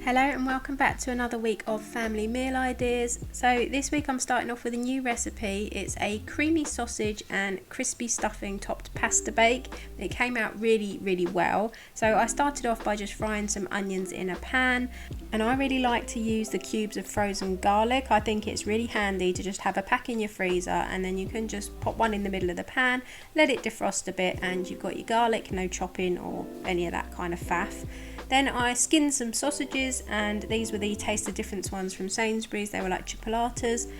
Hello and welcome back to another week of family meal ideas. So this week I'm starting off with a new recipe. It's a creamy sausage and crispy stuffing topped pasta bake. It came out really well. So I started off by just frying some onions in a pan, and I really like to use the cubes of frozen garlic. I think it's really handy to just have a pack in your freezer, and then you can just pop one in the middle of the pan, let it defrost a bit, and you've got your garlic, no chopping or any of that kind of faff. Then I skinned some sausages, and these were the Taste the Difference ones from Sainsbury's. They were like chipolatas.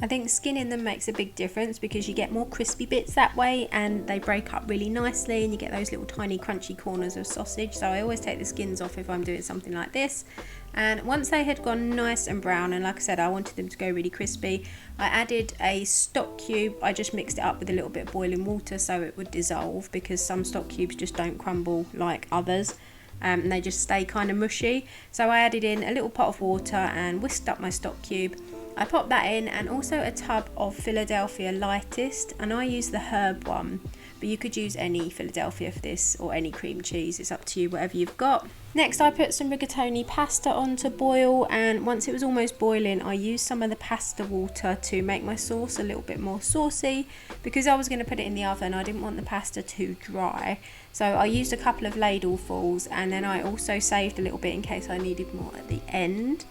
I think skinning them makes a big difference because you get more crispy bits that way, and they break up really nicely, and you get those little tiny crunchy corners of sausage. So I always take the skins off if I'm doing something like this. And once they had gone nice and brown, and like I said, I wanted them to go really crispy, I added a stock cube. I just mixed it up with a little bit of boiling water so it would dissolve, because some stock cubes just don't crumble like others. And they just stay kind of mushy. So I added in a little pot of water and whisked up my stock cube. I popped that in, and also a tub of Philadelphia lightest, and I use the herb one, but you could use any Philadelphia for this, or any cream cheese, it's up to you, whatever you've got. Next I put some rigatoni pasta on to boil, and once it was almost boiling I used some of the pasta water to make my sauce a little bit more saucy, because I was going to put it in the oven. I didn't want the pasta too dry, so I used a couple of ladlefuls, and then I also saved a little bit in case I needed more at the end.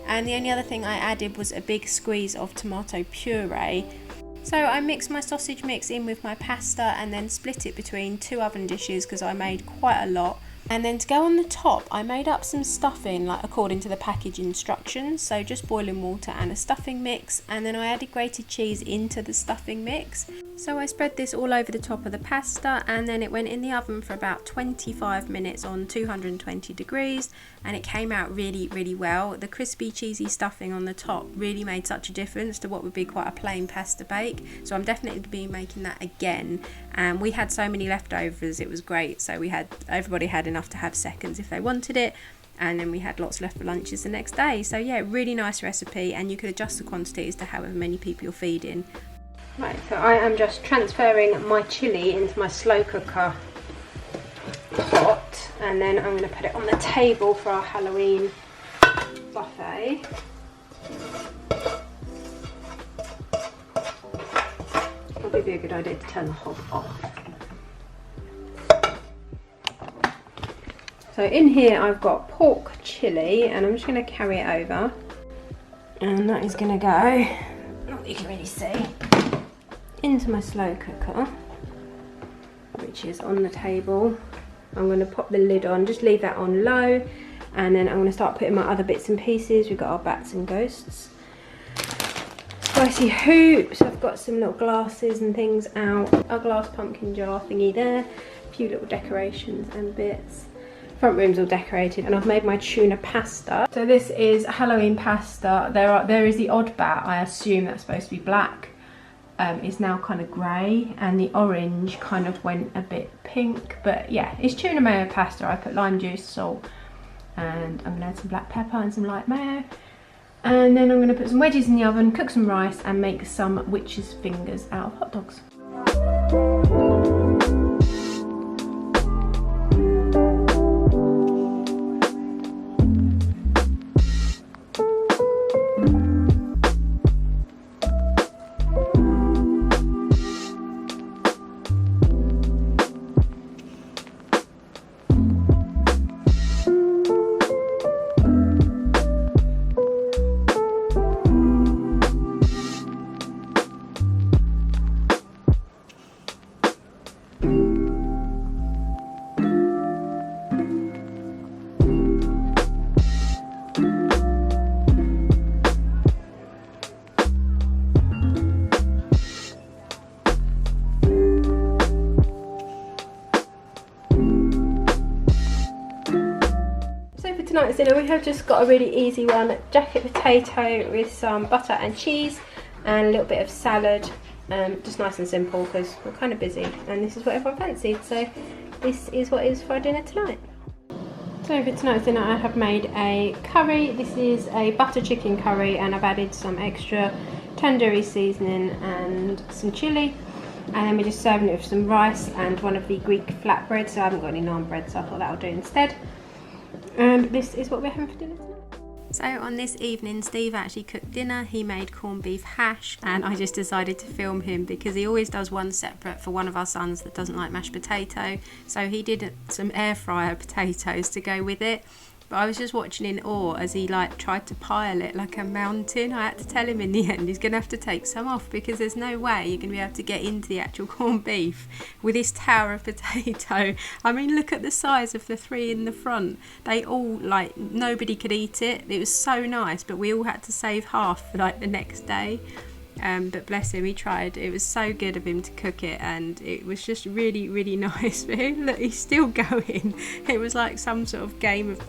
And the only other thing I added was a big squeeze of tomato puree. So I mixed my sausage mix in with my pasta and then split it between two oven dishes because I made quite a lot. And then to go on the top, I made up some stuffing, like according to the package instructions. So just boiling water and a stuffing mix, and then I added grated cheese into the stuffing mix. So I spread this all over the top of the pasta, and then it went in the oven for about 25 minutes on 220 degrees, and it came out really well. The crispy cheesy stuffing on the top really made such a difference to what would be quite a plain pasta bake. So I'm definitely going to be making that again. And we had so many leftovers, it was great. So everybody had enough to have seconds if they wanted it, and then we had lots left for lunches the next day. So yeah, really nice recipe, and you could adjust the quantities to however many people you're feeding. Right, so I am just transferring my chilli into my slow cooker pot, and then I'm going to put it on the table for our Halloween buffet. Probably be a good idea to turn the hob off. So in here I've got pork chilli, and I'm just going to carry it over, and that is going to go, not that you can really see, into my slow cooker, which is on the table. I'm going to pop the lid on, just leave that on low, and then I'm going to start putting my other bits and pieces. We've got our bats and ghosts, spicy hoops, I've got some little glasses and things out, a glass pumpkin jar thingy there, a few little decorations and bits. Front room's all decorated, and I've made my tuna pasta. So this is Halloween pasta. There is the odd bat, I assume that's supposed to be black. Is now kind of grey, and the orange kind of went a bit pink, but yeah, it's tuna mayo pasta. I put lime juice, salt, and I'm gonna add some black pepper and some light mayo, and then I'm gonna put some wedges in the oven, cook some rice, and make some witch's fingers out of hot dogs. Tonight's dinner we have just got a really easy one, jacket potato with some butter and cheese and a little bit of salad, just nice and simple because we're kind of busy and this is what everyone fancied, so this is what is for dinner tonight. So for tonight's dinner I have made a curry. This is a butter chicken curry, and I've added some extra tandoori seasoning and some chilli, and then we're just serving it with some rice and one of the Greek flatbreads. So I haven't got any naan bread, so I thought that would do instead. And this is what we're having for dinner tonight. So on this evening, Steve actually cooked dinner. He made corned beef hash, and I just decided to film him because he always does one separate for one of our sons that doesn't like mashed potato. So he did some air fryer potatoes to go with it. But I was just watching in awe as he tried to pile it like a mountain. I had to tell him in the end he's going to have to take some off because there's no way you're going to be able to get into the actual corned beef with this tower of potato. I mean, look at the size of the three in the front. They all, nobody could eat it. It was so nice, but we all had to save half for the next day. But bless him, he tried. It was so good of him to cook it, and it was just really, really nice for him. Look, he's still going. It was like some sort of game of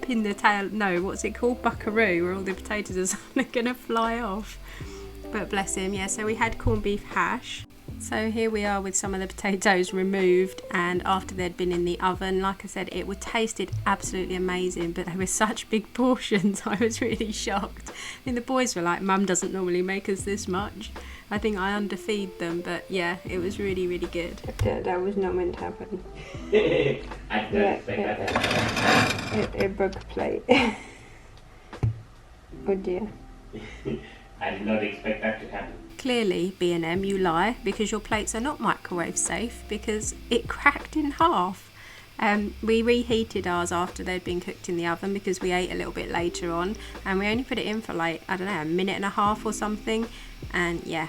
pin the tail, no, what's it called, buckaroo, where all the potatoes are gonna fly off. But bless him. Yeah, so we had corned beef hash. So here we are with some of the potatoes removed, and after they'd been in the oven, like I said, it tasted absolutely amazing, but they were such big portions. I was really shocked. I think the boys were like, Mum doesn't normally make us this much. I think I underfeed them, but yeah, it was really, really good. That was not meant to happen. I didn't expect that. It broke a plate. Oh dear. I did not expect that to happen. Clearly, B&M, you lie, because your plates are not microwave safe, because it cracked in half. We reheated ours after they'd been cooked in the oven because we ate a little bit later on, and we only put it in for I don't know, a minute and a half or something, and yeah,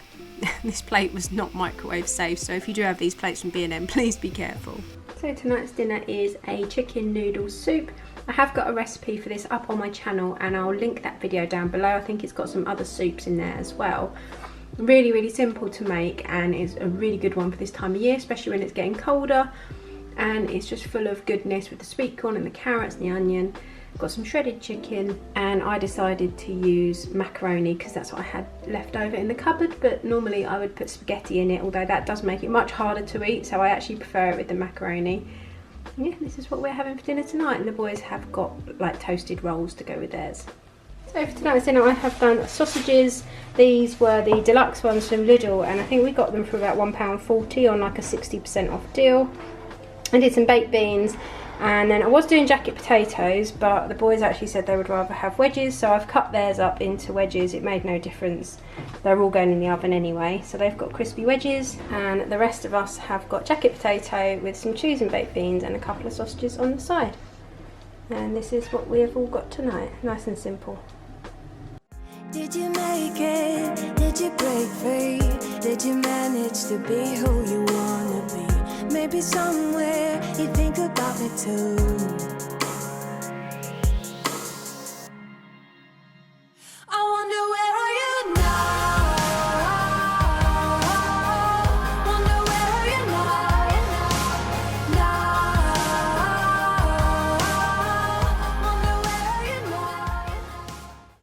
this plate was not microwave safe, so if you do have these plates from B&M, please be careful. So tonight's dinner is a chicken noodle soup. I have got a recipe for this up on my channel, and I'll link that video down below. I think it's got some other soups in there as well. Really, really simple to make, and is a really good one for this time of year, especially when it's getting colder. And it's just full of goodness with the sweet corn and the carrots and the onion. Got some shredded chicken, and I decided to use macaroni because that's what I had left over in the cupboard, but normally I would put spaghetti in it, although that does make it much harder to eat, so I actually prefer it with the macaroni. Yeah, this is what we're having for dinner tonight, and the boys have got toasted rolls to go with theirs. So for tonight's dinner I have done sausages. These were the deluxe ones from Lidl, and I think we got them for about £1.40 on a 60% off deal. I did some baked beans, and then I was doing jacket potatoes, but the boys actually said they would rather have wedges, so I've cut theirs up into wedges. It made no difference. They're all going in the oven anyway, so they've got crispy wedges, and the rest of us have got jacket potato with some cheese and baked beans and a couple of sausages on the side. And this is what we have all got tonight, nice and simple. Did you make it? Did you break free? Did you manage to be who you wanna be? Maybe somewhere you think about me too.